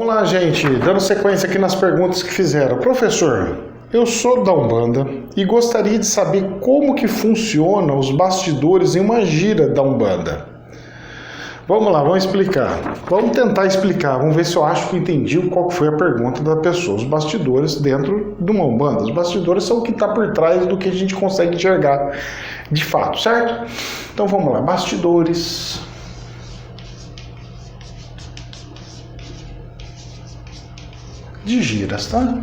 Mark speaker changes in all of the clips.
Speaker 1: lá, gente, dando sequência aqui nas perguntas que fizeram. Professor, eu sou da Umbanda e gostaria de saber como que funciona os bastidores em uma gira da Umbanda. Vamos lá, vamos explicar. Vamos tentar explicar, vamos ver se eu acho que entendi qual foi a pergunta da pessoa. Os bastidores dentro de uma Umbanda. Os bastidores são o que está por trás do que a gente consegue enxergar de fato, certo? Então vamos lá, bastidores de giras, tá?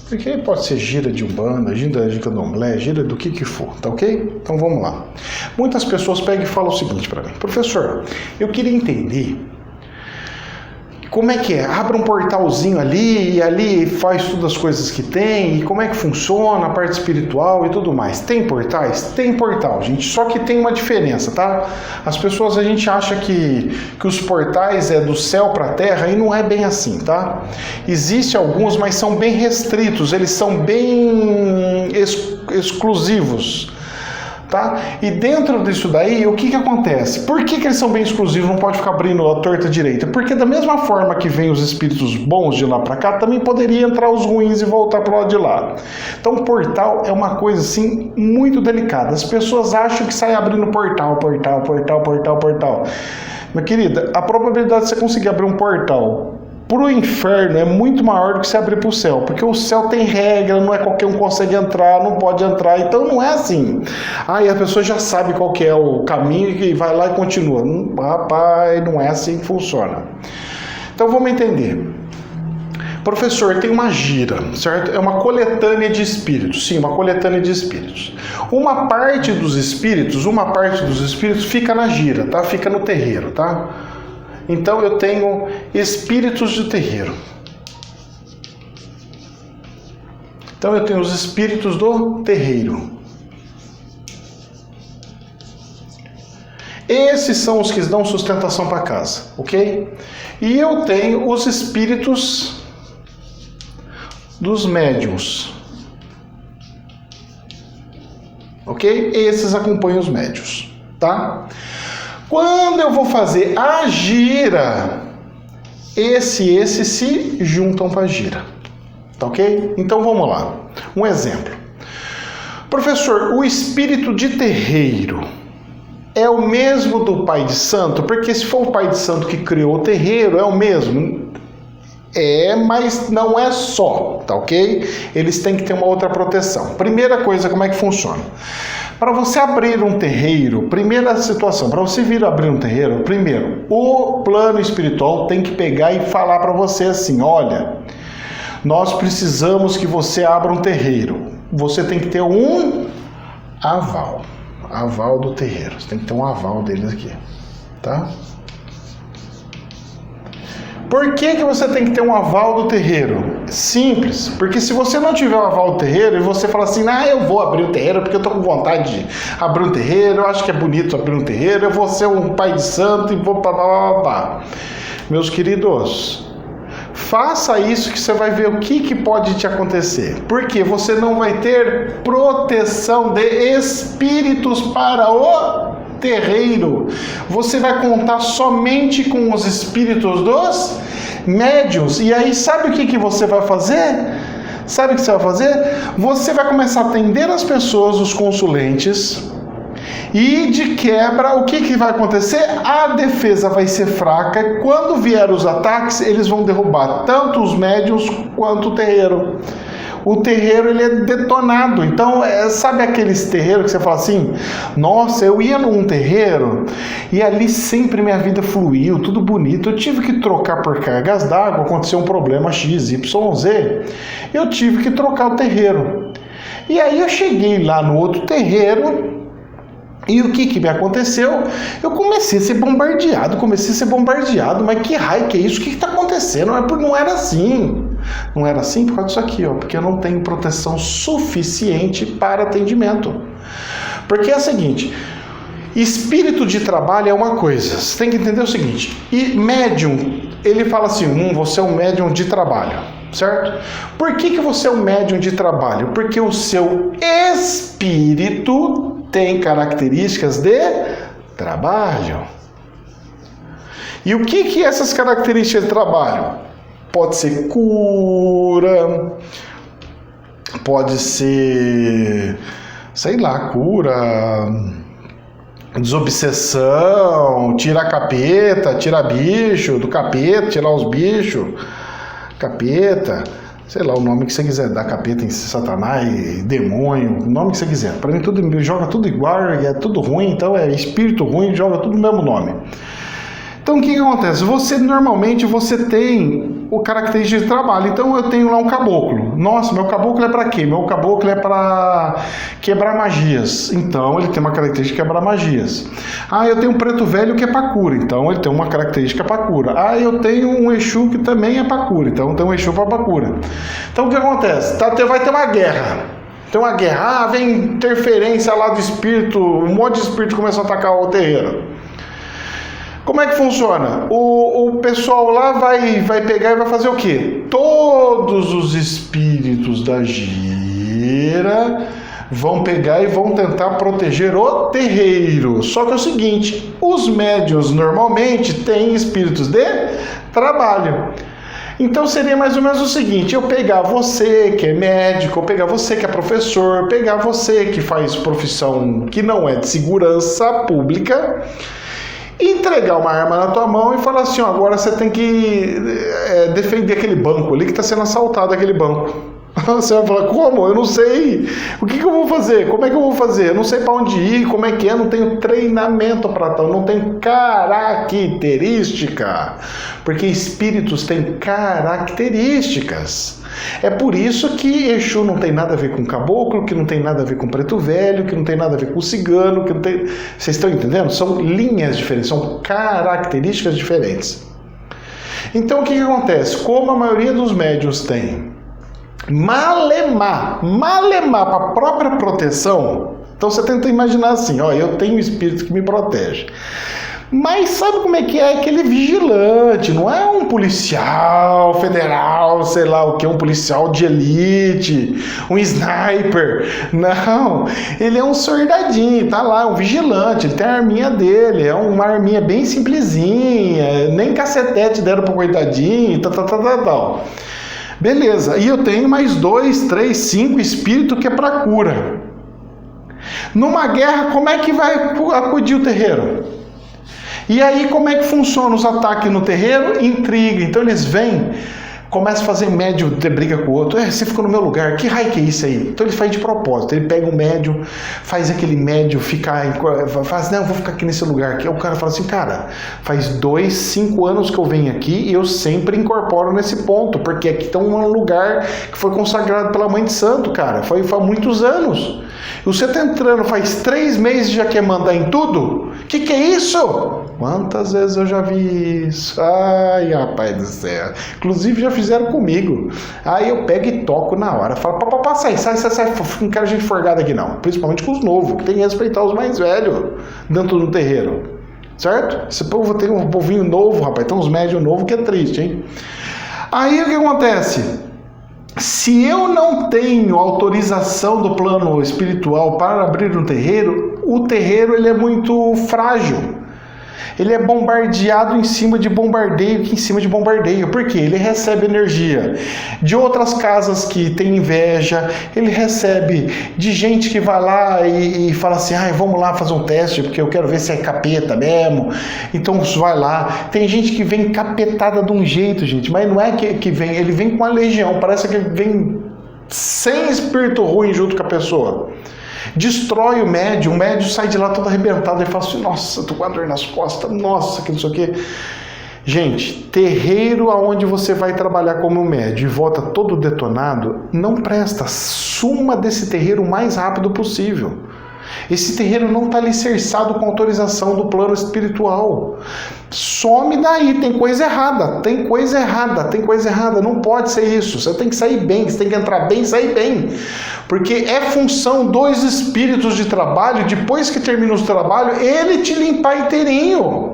Speaker 1: Porque pode ser gira de Umbanda, gira de Candomblé, gira do que for, tá ok? Então vamos lá. Muitas pessoas pegam e falam o seguinte para mim: professor, eu queria entender como é que é? Abre um portalzinho ali e ali faz todas as coisas que tem, e como é que funciona a parte espiritual e tudo mais. Tem portais? Tem portal, gente, só que tem uma diferença, tá? As pessoas, a gente acha que os portais é do céu para a terra e não é bem assim, tá? Existem alguns, mas são bem restritos, eles são bem exclusivos. Tá? E dentro disso daí, o que acontece? Por que eles são bem exclusivos? Não pode ficar abrindo a torta direita? Porque da mesma forma que vem os espíritos bons de lá para cá, também poderia entrar os ruins e voltar para o lado de lá. Então, portal é uma coisa assim muito delicada. As pessoas acham que sai abrindo portal. Minha querida, a probabilidade de você conseguir abrir um portal pro inferno é muito maior do que se abrir pro céu, porque o céu tem regra, não é qualquer um consegue entrar, não pode entrar, então não é assim. Aí a pessoa já sabe qual que é o caminho e vai lá e continua. Rapaz, não é assim que funciona. Então vamos entender. Professor, tem uma gira, certo? É uma coletânea de espíritos. Sim, uma coletânea de espíritos. Uma parte dos espíritos fica na gira, tá? Fica no terreiro, tá? Então eu tenho espíritos de terreiro. Então eu tenho os espíritos do terreiro. Esses são os que dão sustentação para casa, ok? E eu tenho os espíritos dos médiuns, ok? Esses acompanham os médiuns, tá? Quando eu vou fazer a gira, esses se juntam para a gira, tá ok? Então vamos lá. Um exemplo. Professor, o espírito de terreiro é o mesmo do pai de santo? Porque se for o pai de santo que criou o terreiro, é o mesmo? É, mas não é só, tá ok? Eles têm que ter uma outra proteção. Primeira coisa, como é que funciona? Para você abrir um terreiro, primeira situação, para você vir abrir um terreiro, primeiro, o plano espiritual tem que pegar e falar para você assim: olha, nós precisamos que você abra um terreiro. Você tem que ter um aval do terreiro. Você tem que ter um aval deles aqui, tá? Por que você tem que ter um aval do terreiro? Simples, porque se você não tiver o aval do terreiro e você fala assim: eu vou abrir o terreiro porque eu tô com vontade de abrir um terreiro, eu acho que é bonito abrir um terreiro, eu vou ser um pai de santo e vou pá. Meus queridos, faça isso que você vai ver o que pode te acontecer. Porque você não vai ter proteção de espíritos para o terreiro. Você vai contar somente com os espíritos dos médiuns. E aí sabe o que você vai fazer? Sabe o que você vai fazer? Você vai começar a atender as pessoas, os consulentes, e de quebra, o que vai acontecer? A defesa vai ser fraca. Quando vier os ataques, eles vão derrubar tanto os médiuns quanto o terreiro. O terreiro, ele é detonado. Então, sabe aqueles terreiros que você fala assim: nossa, eu ia num terreiro e ali sempre minha vida fluiu, tudo bonito. Eu tive que trocar por cargas d'água, aconteceu um problema X, Y, Z. Eu tive que trocar o terreiro. E aí eu cheguei lá no outro terreiro. E o que me aconteceu? Eu comecei a ser bombardeado, mas que raio que é isso? O que está acontecendo? Não era assim. Não era assim por causa disso aqui, ó, porque eu não tenho proteção suficiente para atendimento. Porque é o seguinte: espírito de trabalho é uma coisa, você tem que entender o seguinte, e médium, ele fala assim: você é um médium de trabalho, certo? Por que você é um médium de trabalho? Porque o seu espírito tem características de trabalho. E o que essas características trabalham? Pode ser cura, pode ser, sei lá, cura, desobsessão, tirar capeta, tirar bicho do capeta, tirar os bichos, capeta, sei lá, o nome que você quiser dar, capeta em Satanás, demônio, o nome que você quiser. Para mim tudo joga tudo igual, é tudo ruim, então é espírito ruim, joga tudo no mesmo nome. Então o que acontece? Normalmente você tem o característica de trabalho. Então eu tenho lá um caboclo. Nossa, meu caboclo é para quê? Meu caboclo é para quebrar magias. Então ele tem uma característica de quebrar magias. Ah, eu tenho um preto velho que é para cura. Então ele tem uma característica para cura. Ah, eu tenho um Exu que também é para cura. Então tem um Exu para cura. Então o que acontece? Vai ter uma guerra. Tem uma guerra. Ah, vem interferência lá do espírito. Um monte de espírito começou a atacar o terreiro. Como é que funciona? O pessoal lá vai pegar e vai fazer o quê? Todos os espíritos da gira vão pegar e vão tentar proteger o terreiro. Só que é o seguinte, os médiuns normalmente têm espíritos de trabalho. Então seria mais ou menos o seguinte, eu pegar você que é médico, eu pegar você que é professor, pegar você que faz profissão que não é de segurança pública, entregar uma arma na tua mão e falar assim, ó, agora você tem que defender aquele banco ali que está sendo assaltado, aquele banco. Você vai falar, como? Eu não sei. O que eu vou fazer? Como é que eu vou fazer? Eu não sei para onde ir, como é que é, não tenho treinamento para tal, não tenho característica. Porque espíritos têm características. É por isso que Exu não tem nada a ver com caboclo, que não tem nada a ver com preto velho, que não tem nada a ver com cigano, que não tem... Vocês estão entendendo? São linhas diferentes, são características diferentes. Então o que acontece? Como a maioria dos médiuns tem malemar para a própria proteção, então você tenta imaginar assim, ó, eu tenho um espírito que me protege. Mas sabe como é que é aquele vigilante? Não é um policial federal, sei lá o que, um policial de elite, um sniper. Não, ele é um soldadinho, tá lá, um vigilante, ele tem a arminha dele, é uma arminha bem simplesinha, nem cacetete deram pro coitadinho, tal. Beleza, e eu tenho mais 2, 3, 5 espíritos que é para cura. Numa guerra, como é que vai acudir o terreiro? E aí, como é que funciona os ataques no terreiro? Intriga. Então eles vêm, começam a fazer médium de briga com o outro. Você ficou no meu lugar, que raio que é isso aí? Então ele faz de propósito, ele pega um médium, faz aquele médium ficar, faz, não, eu vou ficar aqui nesse lugar aqui. Aí o cara fala assim, cara, faz 2, 5 anos que eu venho aqui e eu sempre incorporo nesse ponto, porque aqui tem um lugar que foi consagrado pela Mãe de Santo, cara, foi há muitos anos. E você tá entrando faz 3 meses e já quer mandar em tudo? Que é isso? Quantas vezes eu já vi isso? Ai, rapaz do céu. Inclusive já fizeram comigo. Aí eu pego e toco na hora. Falo, papá, sai. Não quero gente forgada aqui não. Principalmente com os novos, que tem que respeitar os mais velhos dentro do terreiro. Certo? Esse povo tem um povinho novo, rapaz. Tem uns médios novos que é triste, hein? Aí o que acontece? Se eu não tenho autorização do plano espiritual para abrir um terreiro, o terreiro ele é muito frágil. Ele é bombardeado em cima de bombardeio, Por quê? Ele recebe energia de outras casas que tem inveja, ele recebe de gente que vai lá e fala assim, vamos lá fazer um teste, porque eu quero ver se é capeta mesmo. Então vai lá. Tem gente que vem capetada de um jeito, gente, mas não é que vem, ele vem com a legião, parece que ele vem sem espírito ruim junto com a pessoa. Destrói o médium sai de lá todo arrebentado e fala assim, nossa, tô com a dor nas costas, nossa, que não sei o que. Gente, terreiro aonde você vai trabalhar como médium e volta todo detonado, não presta. Suma desse terreiro o mais rápido possível. Esse terreiro não está alicerçado com autorização do plano espiritual. Some daí, tem coisa errada, não pode ser isso. Você tem que sair bem, você tem que entrar bem e sair bem. Porque é função dos espíritos de trabalho, depois que termina o trabalho, ele te limpar inteirinho.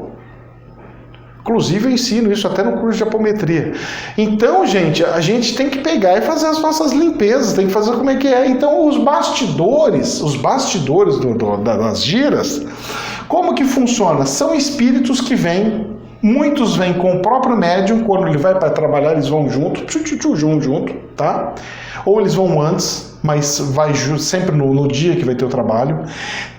Speaker 1: Inclusive eu ensino isso até no curso de apometria. Então, gente, a gente tem que pegar e fazer as nossas limpezas, tem que fazer como é que é. Então, os bastidores das giras, como que funciona? São espíritos que vêm Muitos vêm com o próprio médium, quando ele vai para trabalhar, eles vão junto, junto, tá? Ou eles vão antes, mas vai sempre no dia que vai ter o trabalho.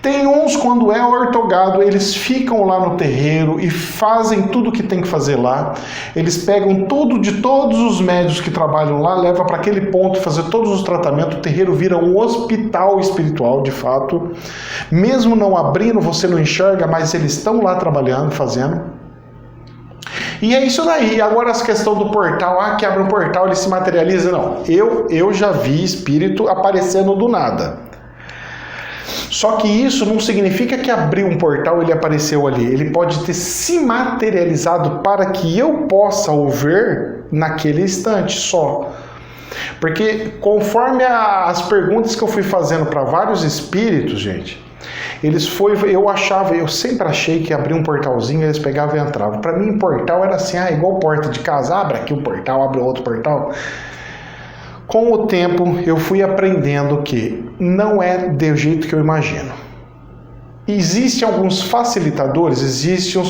Speaker 1: Tem uns, quando é ortogado, eles ficam lá no terreiro e fazem tudo o que tem que fazer lá. Eles pegam tudo de todos os médios que trabalham lá, levam para aquele ponto, fazer todos os tratamentos. O terreiro vira um hospital espiritual, de fato. Mesmo não abrindo, você não enxerga, mas eles estão lá trabalhando, fazendo. E é isso daí. Agora essa questão do portal, que abre um portal, ele se materializa. Não, eu já vi espírito aparecendo do nada. Só que isso não significa que abriu um portal, ele apareceu ali. Ele pode ter se materializado para que eu possa o ver naquele instante só. Porque conforme as perguntas que eu fui fazendo para vários espíritos, gente, eu sempre achei que abria um portalzinho, eles pegavam e entravam. Para mim, portal era assim, igual porta de casa, abre aqui um portal, abre outro portal. Com o tempo, eu fui aprendendo que não é do jeito que eu imagino. Existem alguns facilitadores, existem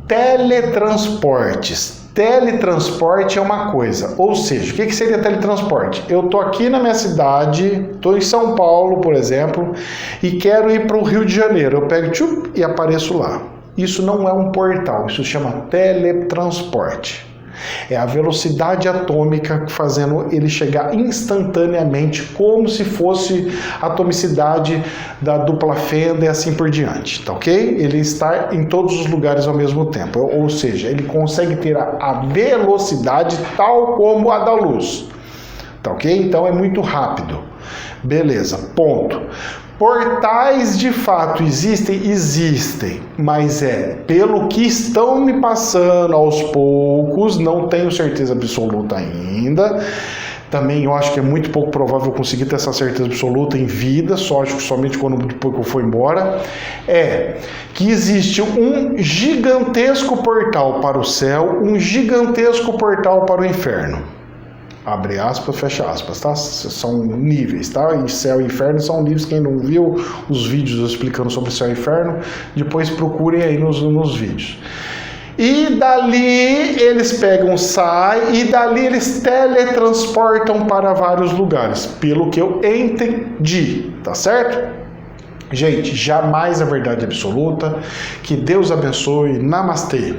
Speaker 1: teletransportes. Teletransporte é uma coisa, ou seja, o que seria teletransporte? Eu estou aqui na minha cidade, estou em São Paulo, por exemplo, e quero ir para o Rio de Janeiro. Eu pego e apareço lá. Isso não é um portal, isso se chama teletransporte. É a velocidade atômica fazendo ele chegar instantaneamente, como se fosse a atomicidade da dupla fenda e assim por diante, tá ok? Ele está em todos os lugares ao mesmo tempo, ou seja, ele consegue ter a velocidade tal como a da luz, tá ok? Então é muito rápido. Beleza, ponto. Portais de fato existem, mas pelo que estão me passando aos poucos, não tenho certeza absoluta ainda. Também eu acho que é muito pouco provável eu conseguir ter essa certeza absoluta em vida, acho que somente depois que eu for embora. Que existe um gigantesco portal para o céu, um gigantesco portal para o inferno. Abre aspas, fecha aspas, tá? São níveis, tá? E céu e inferno são níveis. Quem não viu os vídeos explicando sobre céu e inferno, depois procurem aí nos vídeos. E dali eles saem, e dali eles teletransportam para vários lugares, pelo que eu entendi, tá certo? Gente, jamais a verdade absoluta. Que Deus abençoe. Namastê.